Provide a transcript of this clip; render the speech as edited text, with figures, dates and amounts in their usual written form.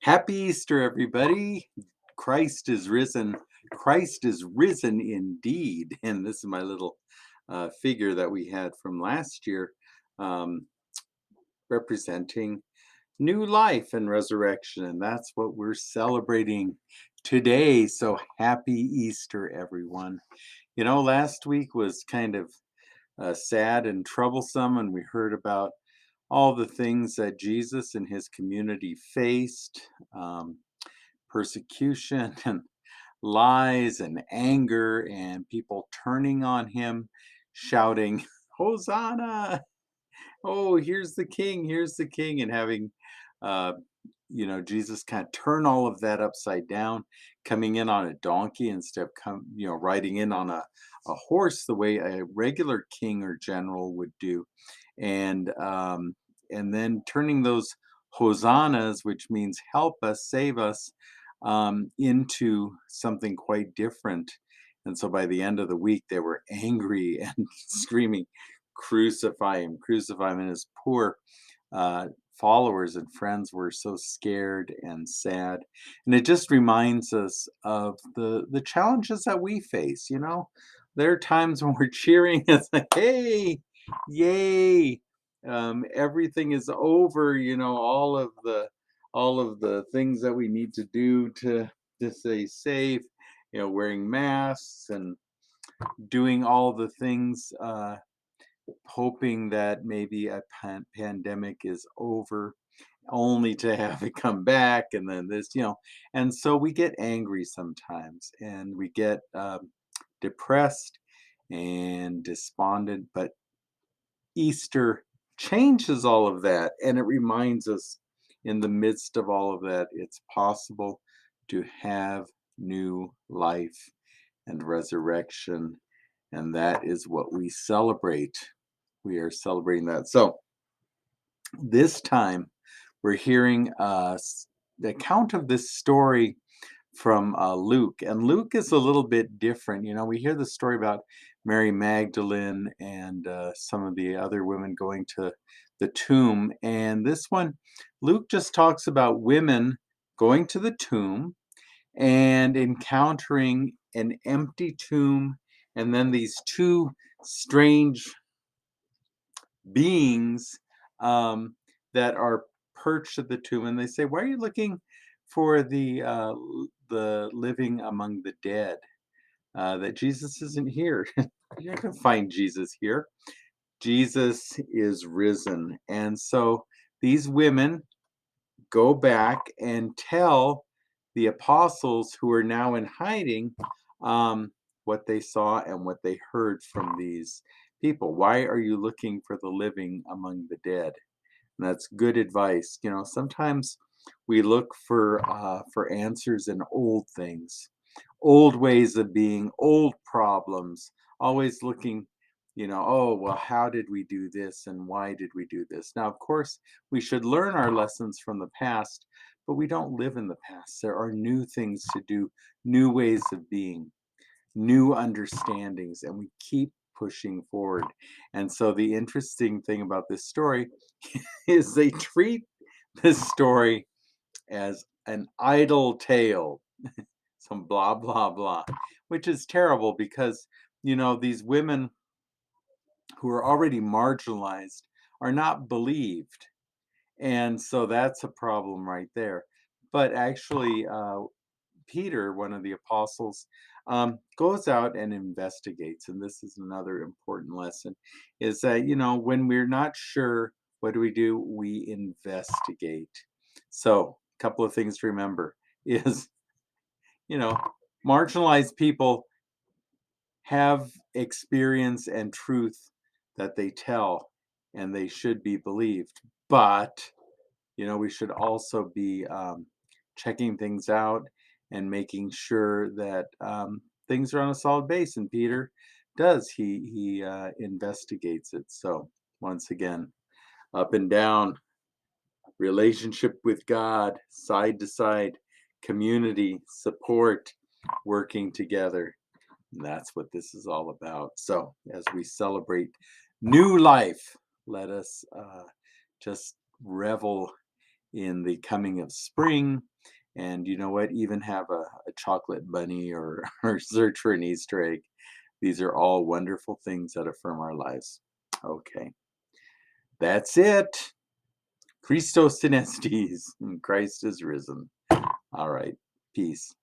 Happy Easter, everybody. Christ is risen. Christ is risen indeed. And this is my little figure that we had from last year, um, representing new life and resurrection. And that's what we're celebrating today. So happy Easter, everyone. Last week was kind of sad and troublesome, and we heard about all the things that Jesus and his community faced. Persecution and lies and anger and people turning on him, shouting, Hosanna! Oh, here's the king, and having, uh, Jesus kind of turn all of that upside down, coming in on a donkey instead of riding in on a horse the way a regular king or general would do, and um, and then turning those hosannas, which means help us, save us, into something quite different. And so by the end of the week, they were angry and screaming, crucify him. And his poor uh, followers and friends were so scared and sad. And it just reminds us of the challenges that we face. There are times when we're cheering, it's like, hey, yay, everything is over, all of the things that we need to do to stay safe, wearing masks and doing all the things, hoping that maybe a pandemic is over, only to have it come back, and then and so we get angry sometimes, and we get depressed and despondent. But Easter changes all of that, and it reminds us, in the midst of all of that, it's possible to have new life and resurrection, and that is what we celebrate. We are celebrating that. So this time we're hearing the account of this story from Luke. And Luke is a little bit different. We hear the story about Mary Magdalene and some of the other women going to the tomb. And this one, Luke just talks about women going to the tomb and encountering an empty tomb, and then these two strange beings, um, that are perched at the tomb, and they say, "Why are you looking for the living among the dead? That Jesus isn't here. You're not going to find Jesus here. Jesus is risen." And so these women go back and tell the apostles, who are now in hiding, um, what they saw and what they heard from these people. Why are you looking for the living among the dead? And that's good advice. Sometimes we look for answers in old things, old ways of being, old problems, always looking, oh, well, how did we do this and why did we do this? Now, of course, we should learn our lessons from the past, but we don't live in the past. There are new things to do, new ways of being, new understandings, and we keep pushing forward. And so the interesting thing about this story is they treat this story as an idle tale, some blah blah blah, which is terrible because these women who are already marginalized are not believed, and so that's a problem right there. But actually, Peter, one of the apostles, goes out and investigates. And this is another important lesson, is that, when we're not sure, what do? We investigate. So a couple of things to remember is, you know, marginalized people have experience and truth that they tell, and they should be believed. But we should also be, checking things out and making sure that, things are on a solid base. And Peter does. He investigates it. So once again, up and down, relationship with God, side to side, community, support, working together. And that's what this is all about. So as we celebrate new life, let us just revel in the coming of spring. And you know what? Even have a chocolate bunny or, or search for an Easter egg. These are all wonderful things that affirm our lives. Okay, that's it. Christos in Estes, Christ is risen. All right, peace.